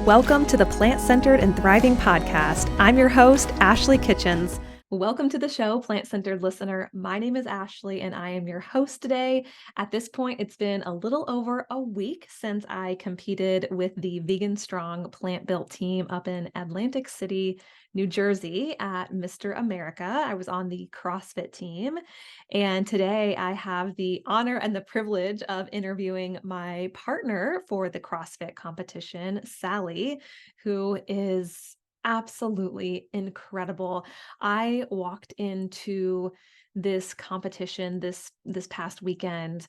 Welcome to the Plant-Centered and Thriving podcast. I'm your host, Ashley Kitchens. Welcome to the show, Plant-Centered listener. My name is Ashley and I am your host today. At this point, it's been a little over a week since I competed with the Vegan Strong Plant-Built team up in Atlantic City, New Jersey at Mr. America. I was on the CrossFit team. And today I have the honor and the privilege of interviewing my partner for the CrossFit competition, Sally, who is absolutely incredible. I walked into this competition this past weekend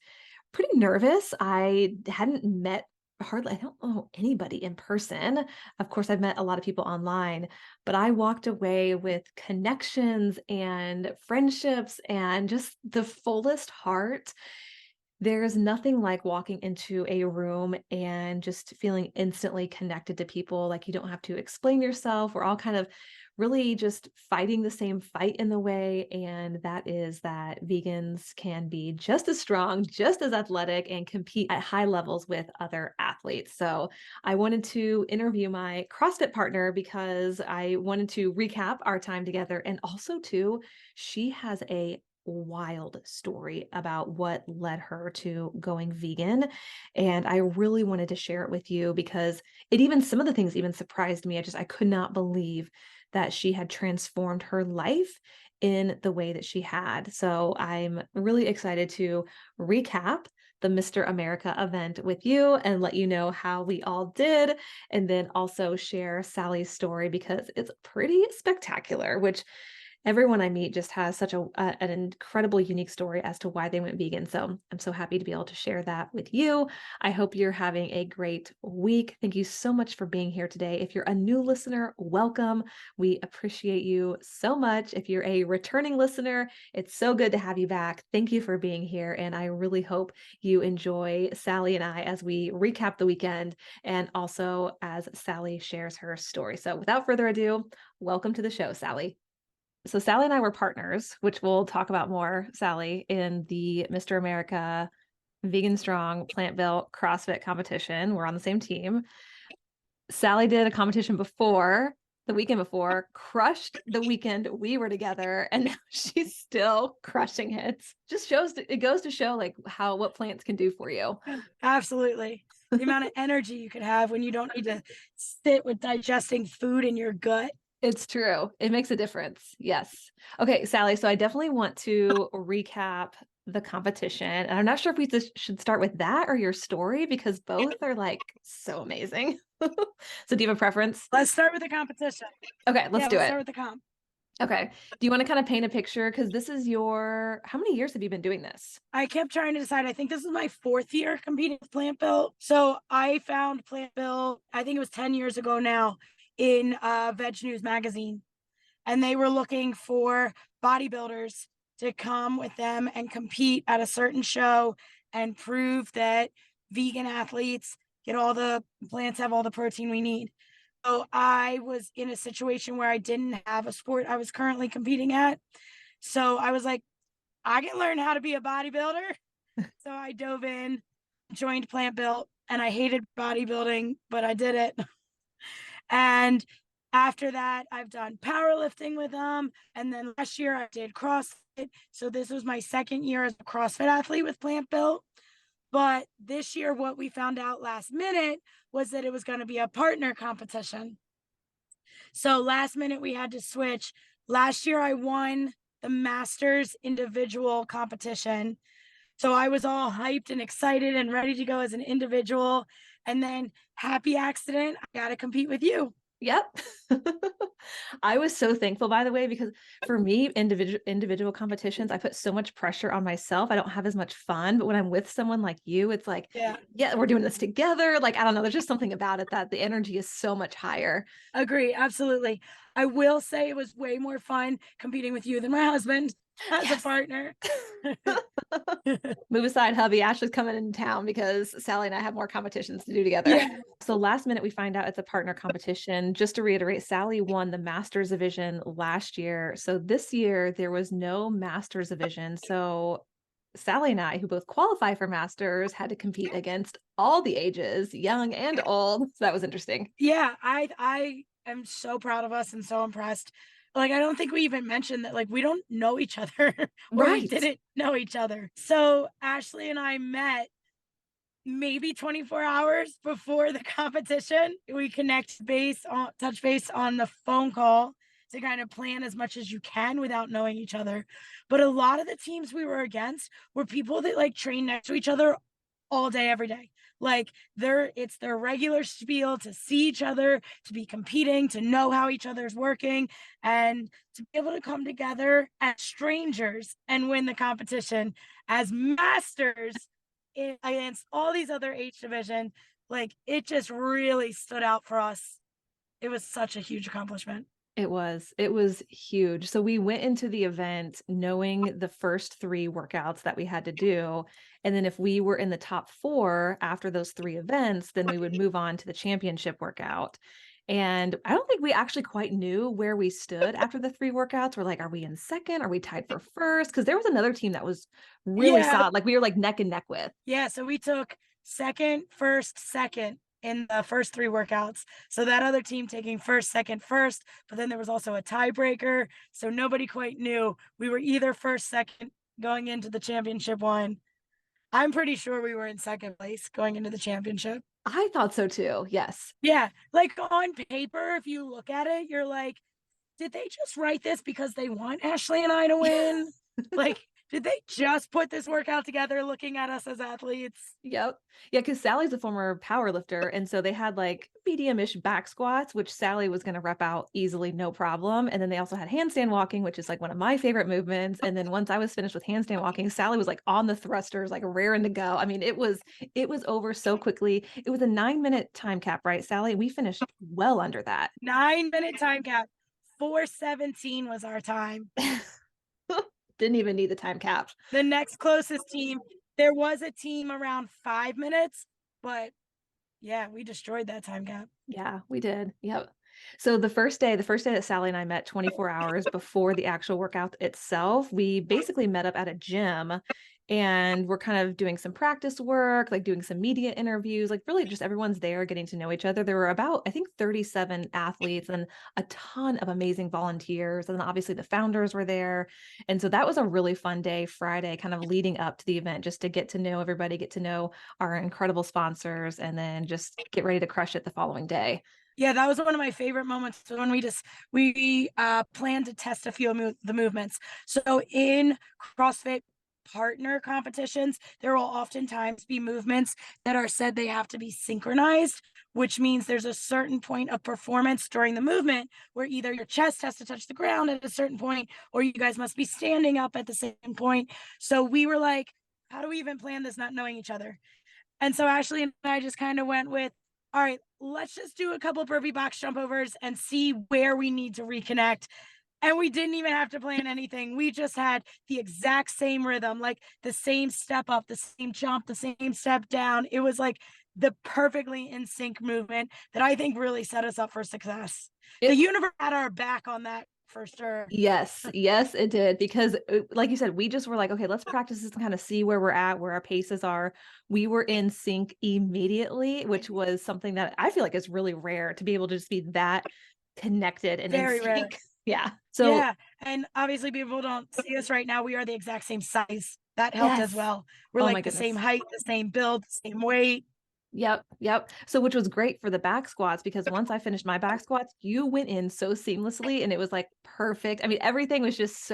pretty nervous. I hadn't met I don't know anybody in person. Of course, I've met a lot of people online, but I walked away with connections and friendships and just the fullest heart. There's nothing like walking into a room and just feeling instantly connected to people. Like you don't have to explain yourself. We're all kind of really just fighting the same fight in the way. And that is that vegans can be just as strong, just as athletic, and compete at high levels with other athletes. So I wanted to interview my CrossFit partner because I wanted to recap our time together. And also too, she has a wild story about what led her to going vegan. And I really wanted to share it with you because some of the things even surprised me. I could not believe that she had transformed her life in the way that she had. So I'm really excited to recap the Mr. America event with you and let you know how we all did. And then also share Sally's story because it's pretty spectacular, which everyone I meet just has such an incredible, unique story as to why they went vegan. So I'm so happy to be able to share that with you. I hope you're having a great week. Thank you so much for being here today. If you're a new listener, welcome. We appreciate you so much. If you're a returning listener, it's so good to have you back. Thank you for being here. And I really hope you enjoy Sally and I as we recap the weekend and also as Sally shares her story. So without further ado, welcome to the show, Sally. So Sally and I were partners, which we'll talk about more, Sally, in the Mr. America Vegan Strong Plant-Built CrossFit competition. We're on the same team. Sally did a competition the weekend before, crushed the weekend we were together, and now she's still crushing it. It goes to show like what plants can do for you. Absolutely. The amount of energy you could have when you don't need to sit with digesting food in your gut. It's true. It makes a difference. Yes. Okay, Sally. So I definitely want to recap the competition. And I'm not sure if we should start with that or your story because both are like so amazing. So do you have a preference? Let's start with the competition. Okay, let's do it. Start with the comp. Okay. Do you want to kind of paint a picture? Because this is how many years have you been doing this? I kept trying to decide. I think this is my 4th year competing with Plant-Built. So I found Plant-Built, I think it was 10 years ago now, in Veg News magazine. And they were looking for bodybuilders to come with them and compete at a certain show and prove that vegan athletes plants have all the protein we need. So I was in a situation where I didn't have a sport I was currently competing at. So I was like, I can learn how to be a bodybuilder. So I dove in, joined Plant-Built, and I hated bodybuilding, but I did it. And after that, I've done powerlifting with them. And then last year I did CrossFit. So this was my 2nd year as a CrossFit athlete with Plant-Built. But this year, what we found out last minute was that it was going to be a partner competition. So last minute, we had to switch. Last year, I won the Masters individual competition. So I was all hyped and excited and ready to go as an individual. And then happy accident, I got to compete with you. Yep. I was so thankful, by the way, because for me, individual competitions, I put so much pressure on myself. I don't have as much fun, but when I'm with someone like you, it's like, yeah, we're doing this together. Like, I don't know, there's just something about it that the energy is so much higher. Agree. Absolutely. I will say it was way more fun competing with you than my husband as a partner. Move aside, hubby. Ashley's coming in town because Sally and I have more competitions to do together. Yeah. So last minute, we find out it's a partner competition. Just to reiterate, Sally won the Masters division last year. So this year, there was no Masters division. So Sally and I, who both qualify for masters, had to compete against all the ages, young and old. So that was interesting. Yeah, I am so proud of us and so impressed. Like, I don't think we even mentioned that, like, we don't know each other or we Right. didn't know each other. So Ashley and I met maybe 24 hours before the competition. We touch base on the phone call to kind of plan as much as you can without knowing each other. But a lot of the teams we were against were people that like train next to each other all day, every day. Like it's their regular spiel to see each other, to be competing, to know how each other's working, and to be able to come together as strangers and win the competition as masters against all these other H division. Like it just really stood out for us. It was such a huge accomplishment. It was huge. So we went into the event knowing the first 3 workouts that we had to do. And then if we were in the top 4 after those 3 events, then we would move on to the championship workout. And I don't think we actually quite knew where we stood after the 3 workouts. We're like, are we in second? Are we tied for first? Because there was another team that was really Yeah, solid. Like we were like neck and neck with. yeah. So we took second, first, second in the first 3 workouts. So that other team taking first, second, first, but then there was also a tiebreaker. So nobody quite knew. We were either first, second going into the championship one. I'm pretty sure we were in second place going into the championship. I thought so too. Yes. Yeah, like on paper, if you look at it, you're like, did they just write this because they want Ashley and I to win? Like, did they just put this workout together looking at us as athletes? Yep. Yeah, because Sally's a former power lifter. And so they had like medium-ish back squats, which Sally was going to rep out easily, no problem. And then they also had handstand walking, which is like one of my favorite movements. And then once I was finished with handstand walking, Sally was like on the thrusters, like raring to go. I mean, it was over so quickly. It was a 9-minute time cap, right, Sally? We finished well under that. 9-minute time cap. 4:17 was our time. Didn't even need the time cap. The next closest team, there was a team around 5 minutes, but yeah, we destroyed that time cap. Yeah, we did. Yep. So the first day that Sally and I met 24 hours before the actual workout itself, we basically met up at a gym and we're kind of doing some practice work, like doing some media interviews, like really just everyone's there getting to know each other. There were about, I think, 37 athletes and a ton of amazing volunteers. And then obviously the founders were there. And so that was a really fun day, Friday, kind of leading up to the event, just to get to know everybody, get to know our incredible sponsors, and then just get ready to crush it the following day. Yeah, that was one of my favorite moments when we planned to test a few of the movements. So in CrossFit partner competitions, there will oftentimes be movements that are said they have to be synchronized, which means there's a certain point of performance during the movement where either your chest has to touch the ground at a certain point or you guys must be standing up at the same point. So we were like, how do we even plan this not knowing each other? And so Ashley and I just kind of went with, all right, let's just do a couple burpee box jump overs and see where we need to reconnect. And we didn't even have to plan anything. We just had the exact same rhythm, like the same step up, the same jump, the same step down. It was like the perfectly in sync movement that I think really set us up for success. The It universe had our back on that for sure. Yes, yes, it did. Because, like you said, we just were like, okay, let's practice this and kind of see where we're at, where our paces are. We were in sync immediately, which was something that I feel like is really rare to be able to just be that connected and in Very rare. sync. Yeah. So, Yeah. And obviously, people don't see us right now. We are the exact same size. That helped as yes. well. We're Oh my like the same goodness. height, the same build, the same weight. Yep, yep. So which was great for the back squats because once I finished my back squats, you went in so seamlessly and it was like perfect. I mean, everything was just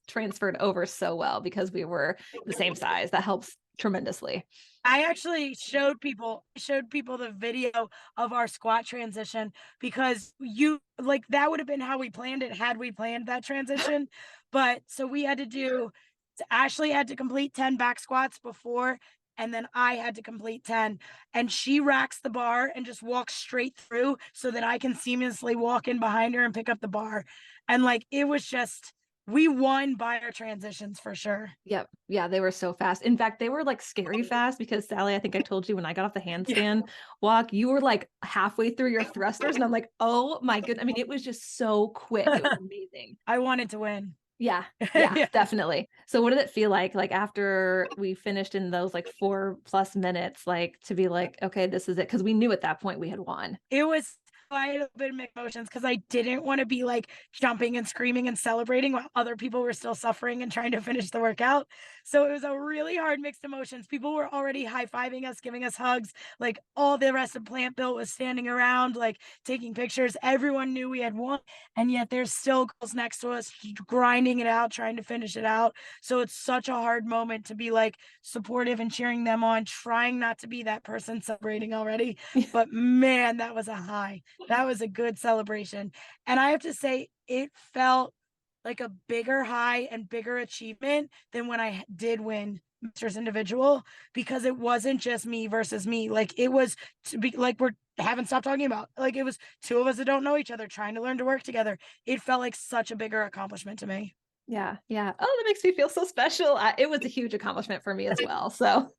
transferred over so well because we were the same size. That helps tremendously. I actually showed people the video of our squat transition because you like that would have been how we planned it had we planned that transition. But so we had to do Ashley had to complete 10 back squats before, and then I had to complete 10. And she racks the bar and just walks straight through so that I can seamlessly walk in behind her and pick up the bar. And like it was just we won by our transitions for sure. Yep. Yeah, they were so fast. In fact, they were like scary fast because Sally, I think I told you when I got off the Yeah. handstand walk, you were like halfway through your thrusters. And I'm like, oh my goodness. I mean, it was just so quick. It was amazing. I wanted to win. Yeah. Yeah, Yeah. definitely. So what did it feel like after we finished in those like 4+ minutes, like to be like, okay, this is it? Because we knew at that point we had won. It was I had a bit of mixed emotions because I didn't want to be like jumping and screaming and celebrating while other people were still suffering and trying to finish the workout. So it was a really hard mixed emotions. People were already high-fiving us, giving us hugs. Like all the rest of Plant Built was standing around, like taking pictures. Everyone knew we had won. And yet there's still girls next to us grinding it out, trying to finish it out. So it's such a hard moment to be like supportive and cheering them on, trying not to be that person celebrating already. But man, that was a high. That was a good celebration. And I have to say, it felt like a bigger high and bigger achievement than when I did win Masters Individual, because it wasn't just me versus me. Like it was to be like we're haven't stopped talking about. Like it was two of us that don't know each other trying to learn to work together. It felt like such a bigger accomplishment to me. Yeah. Yeah. Oh, that makes me feel so special. It was a huge accomplishment for me as well. So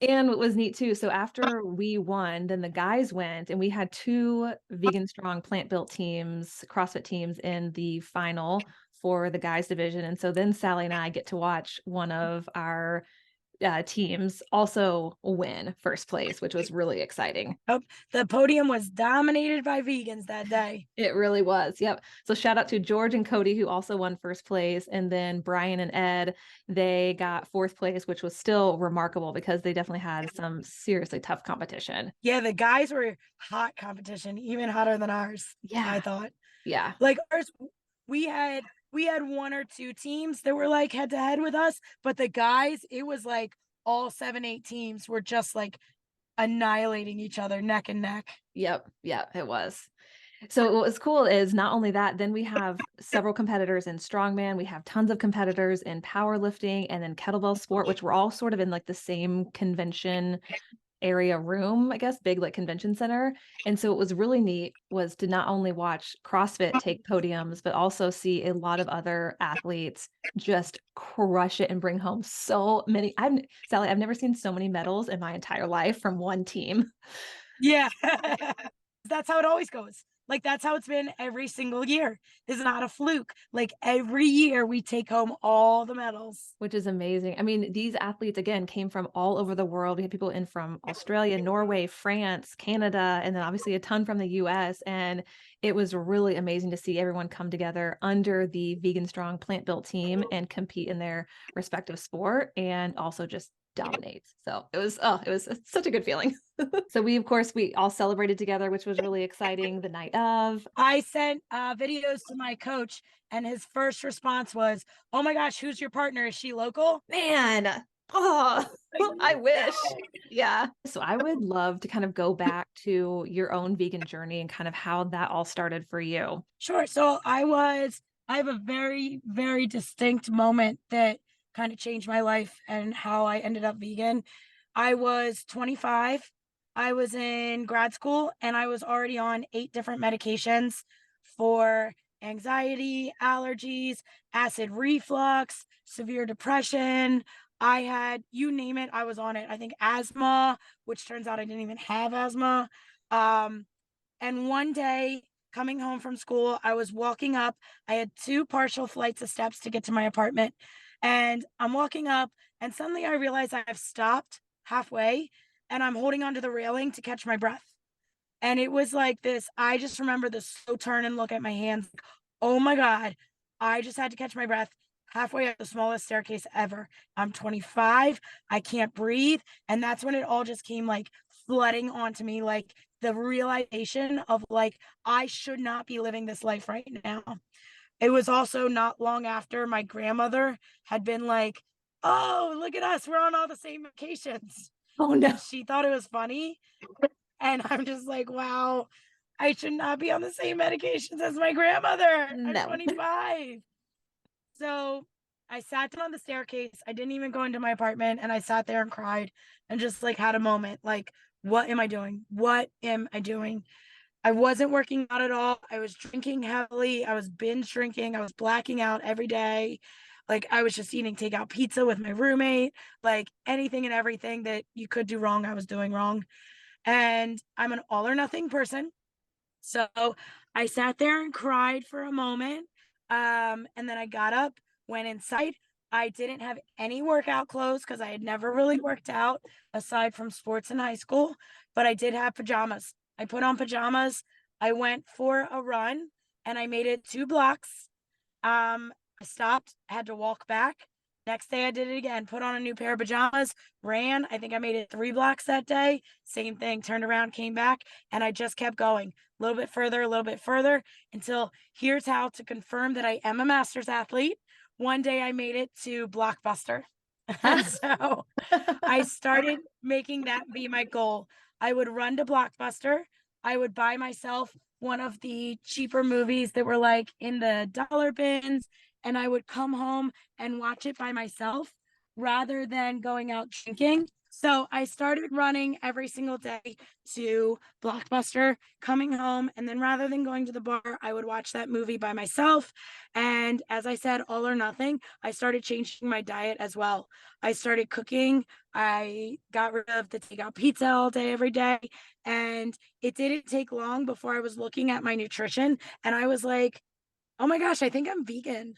and what was neat too, so after we won, then the guys went and we had two Vegan Strong Plant-Built teams, CrossFit teams in the final for the guys division. And so then Sally and I get to watch one of our teams also win first place, which was really exciting. Oh, the podium was dominated by vegans that day. It really was. Yep. So shout out to George and Cody, who also won first place. And then Brian and Ed, they got fourth place, which was still remarkable because they definitely had some seriously tough competition. Yeah, the guys were hot competition, even hotter than ours, I Yeah. thought. Yeah. Like ours, we had we had one or two teams that were like head to head with us, but the guys, it was like all 7, 8 teams were just like annihilating each other neck and neck. Yep. Yep. It was. So what was cool is not only that, then we have several competitors in strongman. We have tons of competitors in powerlifting and then kettlebell sport, which were all sort of in like the same convention area room, I guess, big like convention center. And so what was really neat was to not only watch CrossFit take podiums, but also see a lot of other athletes just crush it and bring home so many. Sally, I've never seen so many medals in my entire life from one team. Yeah. That's how it always goes. Like that's how it's been every single year. This is not a fluke. Like every year we take home all the medals. Which is amazing. I mean, these athletes again came from all over the world. We had people in from Australia, Norway, France, Canada, and then obviously a ton from the US. And it was really amazing to see everyone come together under the Vegan Strong Plant-Built team and compete in their respective sport and also just dominate. So it was such a good feeling. So we of course we all celebrated together, which was really exciting the night of. I sent videos to my coach, and his first response was, "Oh my gosh, who's your partner? Is she local?" Man, oh, Like, I no. wish. Yeah. So I would love to kind of go back to your own vegan journey and kind of how that all started for you. Sure. So I have a very, very distinct moment that kind of changed my life and how I ended up vegan. I was 25. I was in grad school and I was already on 8 different medications for anxiety, allergies, acid reflux, severe depression. I had, you name it, I was on it. I think asthma, which turns out I didn't even have asthma. Um, and one day, coming home from school, I was walking up. I had 2 partial flights of steps to get to my apartment. And I'm walking up, and suddenly I realize I've stopped halfway and I'm holding onto the railing to catch my breath. And it was like this. I just remember this slow turn and look at my hands. Like, oh my God, I just had to catch my breath halfway up the smallest staircase ever. I'm 25. I can't breathe. And that's when it all just came like flooding onto me, like the realization of like, I should not be living this life right now. It was also not long after my grandmother had been like, "Oh, look at us. We're on all the same vacations." Oh no. And she thought it was funny. And I'm just like, wow, I should not be on the same medications as my grandmother. I'm No. 25. So I sat down on the staircase. I didn't even go into my apartment and I sat there and cried and just like had a moment like, what am I doing? What am I doing? I wasn't working out at all. I was drinking heavily. I was binge drinking. I was blacking out every day. Like I was just eating takeout pizza with my roommate. Like anything and everything that you could do wrong, I was doing wrong. And I'm an all or nothing person. So I sat there and cried for a moment. And then I got up, went inside. I didn't have any workout clothes because I had never really worked out aside from sports in high school, but I did have pajamas. I put on pajamas. I went for a run and I made it 2 blocks. I stopped, had to walk back. Next day I did it again, put on a new pair of pajamas, ran. I think I made it 3 blocks that day. Same thing, turned around, came back, and I just kept going a little bit further until here's how to confirm that I am a master's athlete. One day I made it to Blockbuster. And so I started making that be my goal. I would run to Blockbuster. I would buy myself one of the cheaper movies that were like in the dollar bins, and I would come home and watch it by myself rather than going out drinking. So I started running every single day to Blockbuster, coming home, and then rather than going to the bar, I would watch that movie by myself. And as I said, all or nothing, I started changing my diet as well. I started cooking. I got rid of the takeout pizza all day, every day. And it didn't take long before I was looking at my nutrition and I was like, oh my gosh, I think I'm vegan.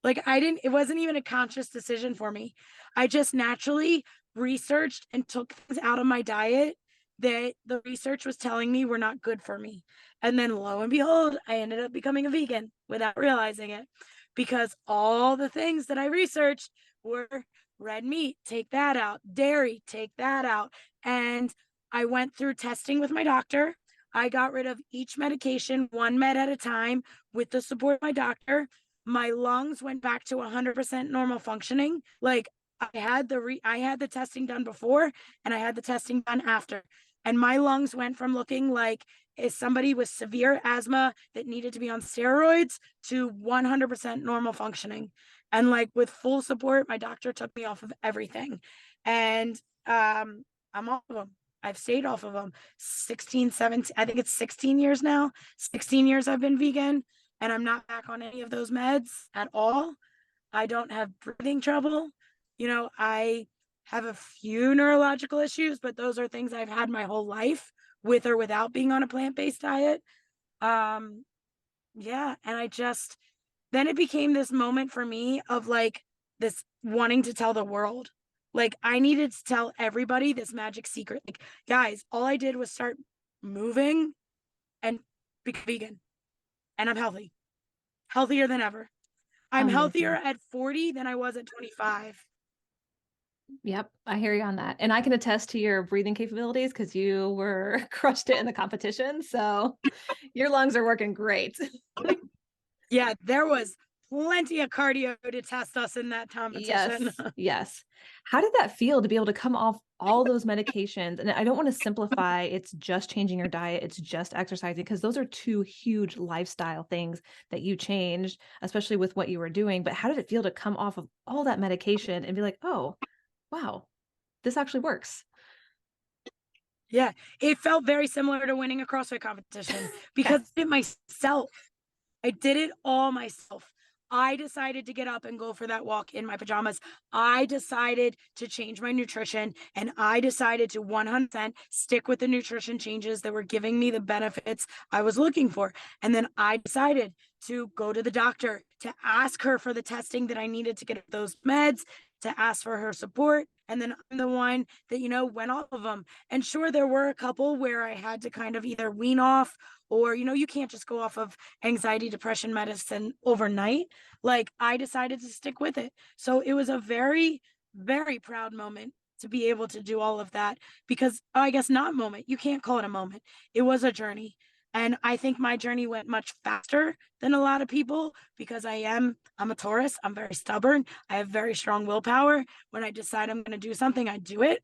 Like it wasn't even a conscious decision for me. I just naturally researched and took things out of my diet that the research was telling me were not good for me. And then lo and behold, I ended up becoming a vegan without realizing it because all the things that I researched were red meat, take that out, dairy, take that out. And I went through testing with my doctor. I got rid of each medication, one med at a time, with the support of my doctor. My lungs went back to 100% normal functioning. Like I had the testing done before and I had the testing done after. And my lungs went from looking like somebody with severe asthma that needed to be on steroids to 100% normal functioning. And like with full support, my doctor took me off of everything. And I'm off of them. I've stayed off of them 16, 17, I think it's 16 years now. 16 years I've been vegan and I'm not back on any of those meds at all. I don't have breathing trouble. I have a few neurological issues, but those are things I've had my whole life with or without being on a plant-based diet. Yeah. And then it became this moment for me of like this wanting to tell the world. Like I needed to tell everybody this magic secret. Like, guys, all I did was start moving and become vegan. And I'm healthy. Healthier than ever. I'm healthier Amazing. at 40 than I was at 25. Yep, I hear you on that. And I can attest to your breathing capabilities because you were crushed it in the competition. So your lungs are working great. Yeah, there was plenty of cardio to test us in that competition. Yes, yes. How did that feel to be able to come off all those medications? And I don't want to simplify, it's just changing your diet, it's just exercising, because those are two huge lifestyle things that you changed, especially with what you were doing. But how did it feel to come off of all that medication and be like, oh, wow, this actually works? Yeah, it felt very similar to winning a CrossFit competition because Yes. I did it myself. I did it all myself. I decided to get up and go for that walk in my pajamas. I decided to change my nutrition and I decided to 100% stick with the nutrition changes that were giving me the benefits I was looking for. And then I decided to go to the doctor to ask her for the testing that I needed to get those meds, to ask for her support. And then I'm the one that, went off of them. And sure, there were a couple where I had to kind of either wean off or, you can't just go off of anxiety, depression medicine overnight. Like I decided to stick with it. So it was a very, very proud moment to be able to do all of that because I guess not moment. You can't call it a moment. It was a journey. And I think my journey went much faster than a lot of people because I'm a Taurus. I'm very stubborn. I have very strong willpower. When I decide I'm going to do something, I do it.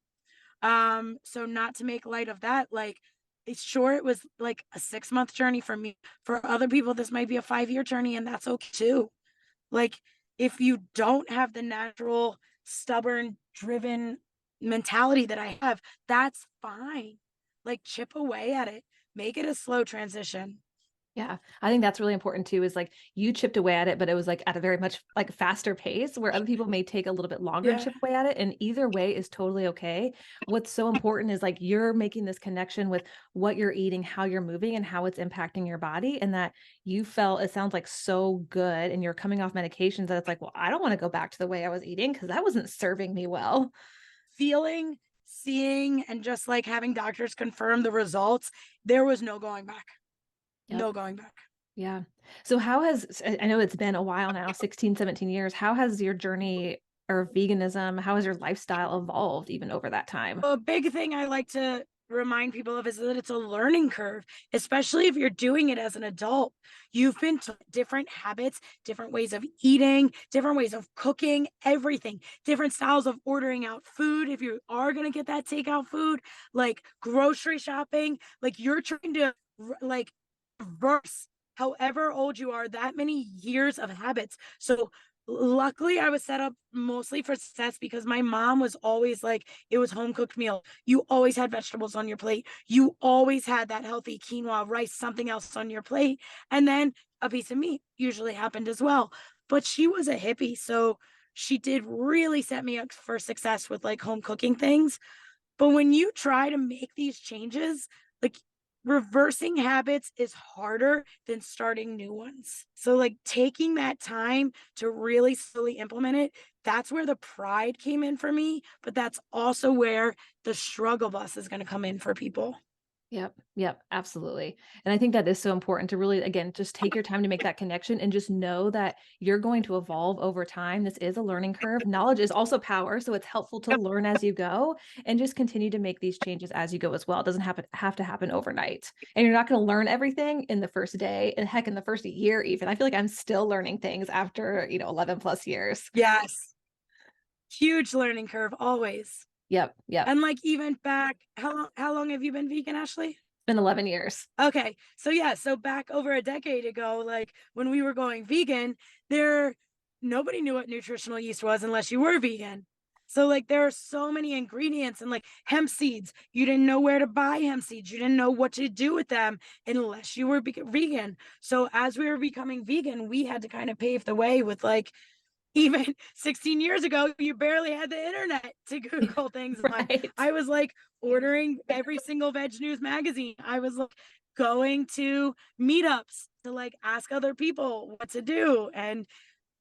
So not to make light of that, like it was like a 6-month journey for me. For other people, this might be a 5-year journey, and that's okay too. Like if you don't have the natural, stubborn, driven mentality that I have, that's fine. Like chip away at it, make it a slow transition. Yeah, I think that's really important too, is like you chipped away at it, but it was like at a very much like faster pace where other people may take a little bit longer to Yeah. chip away at it. And either way is totally okay. What's so important is like you're making this connection with what you're eating, how you're moving, and how it's impacting your body. And that you felt it sounds like so good. And you're coming off medications that it's like, well, I don't want to go back to the way I was eating because that wasn't serving me well. Feeling, seeing, and just like having doctors confirm the results, there was no going back. Yep. No going back. Yeah. So how has, I know it's been a while now, 16, 17 years. How has your journey or veganism, how has your lifestyle evolved even over that time? A big thing I like to remind people of is that it's a learning curve, especially if you're doing it as an adult. You've been taught different habits, different ways of eating, different ways of cooking, everything, different styles of ordering out food. If you are going to get that takeout food, like grocery shopping, like you're trying to like reverse however old you are, that many years of habits. So luckily I was set up mostly for success because my mom was always like, it was home cooked meal. You always had vegetables on your plate. You always had that healthy quinoa, rice, something else on your plate. And then a piece of meat usually happened as well. But she was a hippie. So she did really set me up for success with like home cooking things. But when you try to make these changes, like reversing habits is harder than starting new ones. So, like taking that time to really slowly implement it, that's where the pride came in for me. But that's also where the struggle bus is going to come in for people. Yep. Yep. Absolutely. And I think that is so important to really, again, just take your time to make that connection and just know that you're going to evolve over time. This is a learning curve. Knowledge is also power. So it's helpful to Yep. learn as you go and just continue to make these changes as you go as well. It doesn't have to happen overnight. And you're not going to learn everything in the first day and heck in the first year, even. I feel like I'm still learning things after, 11 plus years. Yes. Huge learning curve always. Yep. Yep. And like even back, how long have you been vegan, Ashley? It's been 11 years. Okay. So yeah, so back over a decade ago, like when we were going vegan, there nobody knew what nutritional yeast was unless you were vegan. So like there are so many ingredients and like hemp seeds. You didn't know where to buy hemp seeds. You didn't know what to do with them unless you were vegan. So as we were becoming vegan, we had to kind of pave the way with like even 16 years ago, you barely had the internet to Google things on. Right. I was like ordering every single Veg News magazine. I was like going to meetups to like ask other people what to do and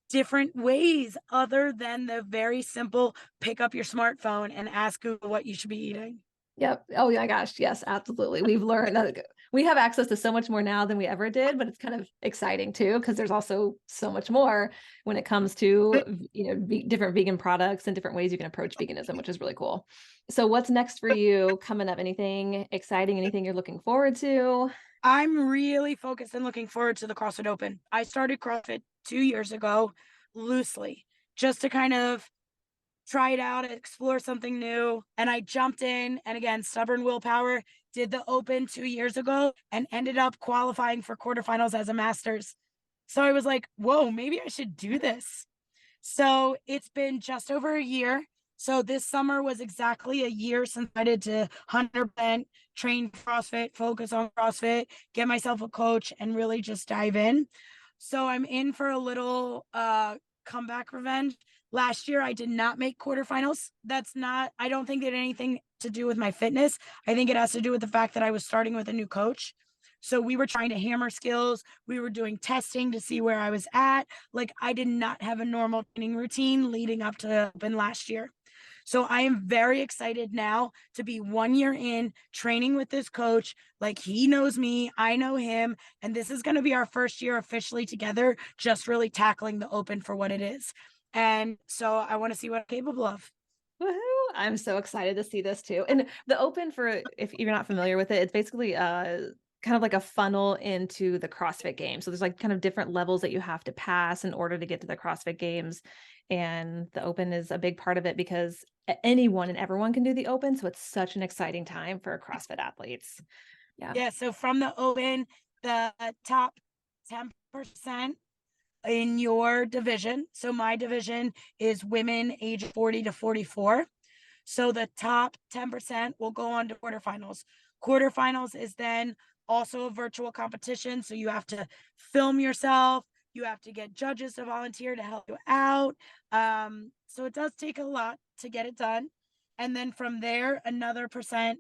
different ways other than the very simple pick up your smartphone and ask Google what you should be eating. Yep. Oh my gosh. Yes, absolutely. We've learned that we have access to so much more now than we ever did, but it's kind of exciting too, because there's also so much more when it comes to, different vegan products and different ways you can approach veganism, which is really cool. So what's next for you coming up? Anything exciting? Anything you're looking forward to? I'm really focused and looking forward to the CrossFit Open. I started CrossFit 2 years ago loosely just to kind of try it out, explore something new. And I jumped in and again, stubborn willpower, did the open 2 years ago and ended up qualifying for quarterfinals as a master's. So I was like, whoa, maybe I should do this. So it's been just over a year. So this summer was exactly a year since I did to 100% train CrossFit, focus on CrossFit, get myself a coach, and really just dive in. So I'm in for a little comeback revenge. Last year, I did not make quarterfinals. I don't think it had anything to do with my fitness. I think it has to do with the fact that I was starting with a new coach. So we were trying to hammer skills. We were doing testing to see where I was at. Like I did not have a normal training routine leading up to Open last year. So I am very excited now to be 1 year in training with this coach. Like he knows me, I know him, and this is going to be our first year officially together, just really tackling the Open for what it is. And so I want to see what I'm capable of. Woohoo. I'm so excited to see this too. And the Open, for if you're not familiar with it, it's basically kind of like a funnel into the CrossFit Games. So there's like kind of different levels that you have to pass in order to get to the CrossFit Games. And the Open is a big part of it because anyone and everyone can do the Open. So it's such an exciting time for CrossFit athletes. Yeah. Yeah. So from the Open, the top 10% in your division. So my division is women age 40 to 44. So the top 10% will go on to quarterfinals. Quarterfinals is then also a virtual competition. So you have to film yourself. You have to get judges to volunteer to help you out. So it does take a lot to get it done. And then from there, another percent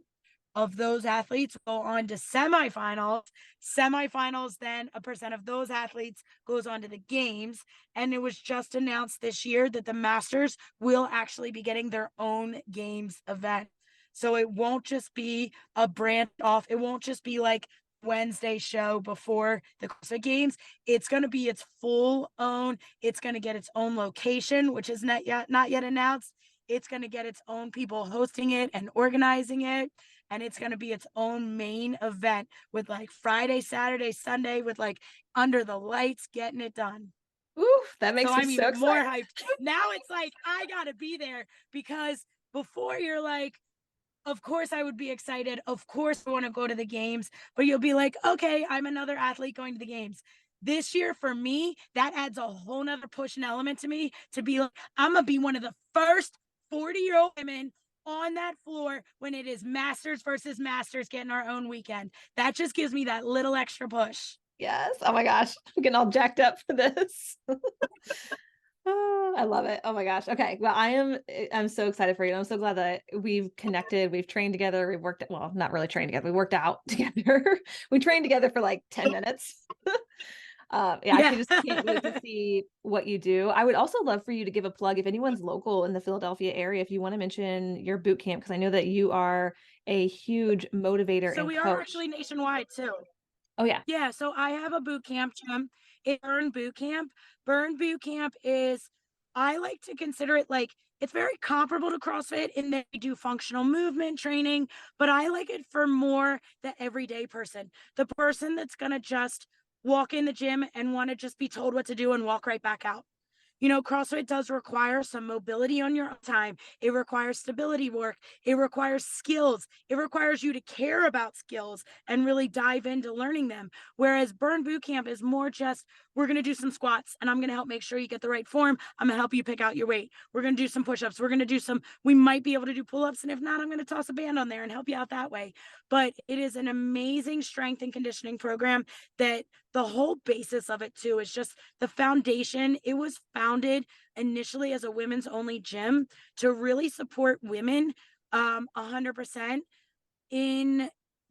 of those athletes go on to semifinals. Semifinals, then a percent of those athletes goes on to the games. And it was just announced this year that the Masters will actually be getting their own games event. So it won't just be a branch off. It won't just be like Wednesday show before the CrossFit Games. It's going to be its full own. It's going to get its own location, which is not yet announced. It's going to get its own people hosting it and organizing it. And it's going to be its own main event with like Friday, Saturday, Sunday with like under the lights getting it done. Oof, that makes So me I'm so even more excited. hyped. Now it's like, I got to be there, because before you're like, of course I would be excited. Of course I want to go to the games, but you'll be like, okay, I'm another athlete going to the games. This year for me, that adds a whole nother push and element to me to be like, I'm going to be one of the first 40-year-old women on that floor when it is Masters versus Masters getting our own weekend. That just gives me that little extra push. Yes. Oh my gosh. I'm getting all jacked up for this. Oh, I love it. Oh my gosh. Okay. Well, I'm so excited for you. I'm so glad that we've connected. We've trained together. We've worked, well, not really trained together. We worked out together. We trained together for like 10 minutes. Yeah, I just can't wait to see what you do. I would also love for you to give a plug if anyone's local in the Philadelphia area, if you want to mention your boot camp, because I know that you are a huge motivator So and we coach. are actually nationwide too. Oh yeah. Yeah, so I have a boot camp, Jim. It's Burn Boot Camp. Burn Boot Camp is, I like to consider it like, it's very comparable to CrossFit in that we do functional movement training, but I like it for more the everyday person, the person that's going to just walk in the gym and want to just be told what to do and walk right back out. You know, CrossFit does require some mobility on your time. It requires stability work. It requires skills. It requires you to care about skills and really dive into learning them. Whereas Burn Boot Camp is more just, we're going to do some squats and I'm going to help make sure you get the right form. I'm going to help you pick out your weight. We're going to do some push-ups. We're going to do we might be able to do pull-ups. And if not, I'm going to toss a band on there and help you out that way. But it is an amazing strength and conditioning program that the whole basis of it too is just the foundation. It was founded initially as a women's only gym to really support women 100% in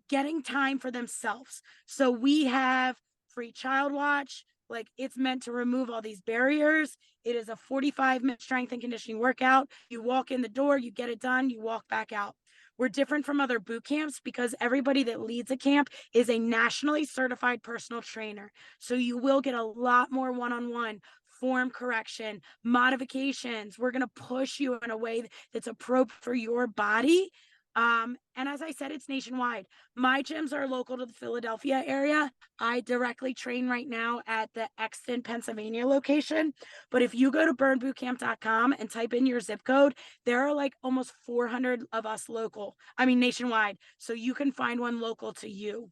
getting time for themselves. So we have free child watch. Like, it's meant to remove all these barriers. It is a 45-minute strength and conditioning workout. You walk in the door, you get it done, you walk back out. We're different from other boot camps because everybody that leads a camp is a nationally certified personal trainer. So you will get a lot more one-on-one form correction, modifications. We're going to push you in a way that's appropriate for your body. And as I said, it's nationwide. My gyms are local to the Philadelphia area. I directly train right now at the Exton, Pennsylvania location. But if you go to burnbootcamp.com and type in your zip code, there are like almost 400 of us nationwide. So you can find one local to you.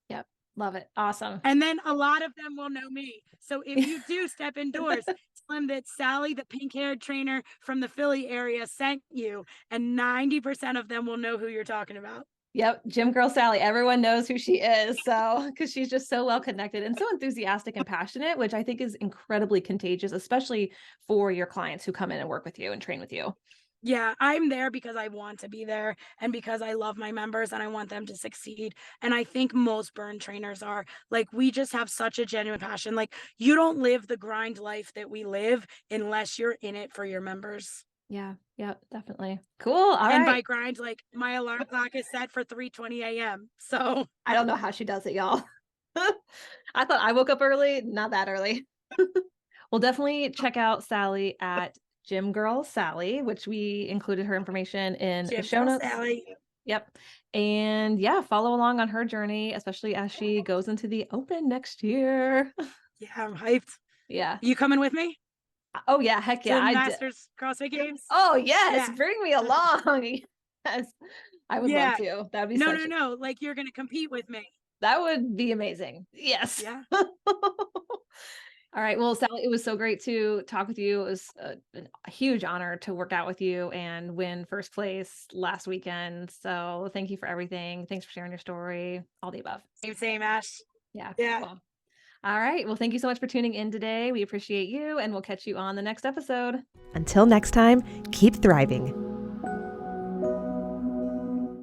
Yep. Love it. Awesome. And then a lot of them will know me. So if you do step indoors, tell them that Sally, the pink-haired trainer from the Philly area, sent you, and 90% of them will know who you're talking about. Yep. Gym Girl Sally. Everyone knows who she is. So, because she's just so well connected and so enthusiastic and passionate, which I think is incredibly contagious, especially for your clients who come in and work with you and train with you. Yeah, I'm there because I want to be there and because I love my members and I want them to succeed. And I think most burn trainers are like, we just have such a genuine passion. Like, you don't live the grind life that we live unless you're in it for your members. Yeah. Yep. Definitely. Cool. All and right. by grind, like, my alarm clock is set for 3:20 a.m. So I don't know how she does it, y'all. I thought I woke up early, not that early. We'll definitely check out Sally at Gym Girl Sally, which we included her information in the show notes. Sally. Yep. And yeah, follow along on her journey, especially as she goes into the open next year. Yeah, I'm hyped. Yeah. You coming with me? Oh yeah, heck yeah. To the Masters CrossFit Games? Oh yes, Yeah. bring me along. Yes. I would love to. That would be no. Like, you're gonna compete with me. That would be amazing. Yes. Yeah. All right. Well, Sally, it was so great to talk with you. It was a huge honor to work out with you and win first place last weekend. So thank you for everything. Thanks for sharing your story, all the above. Same, Ash. Yeah. Yeah. Cool. All right. Well, thank you so much for tuning in today. We appreciate you, and we'll catch you on the next episode. Until next time, keep thriving.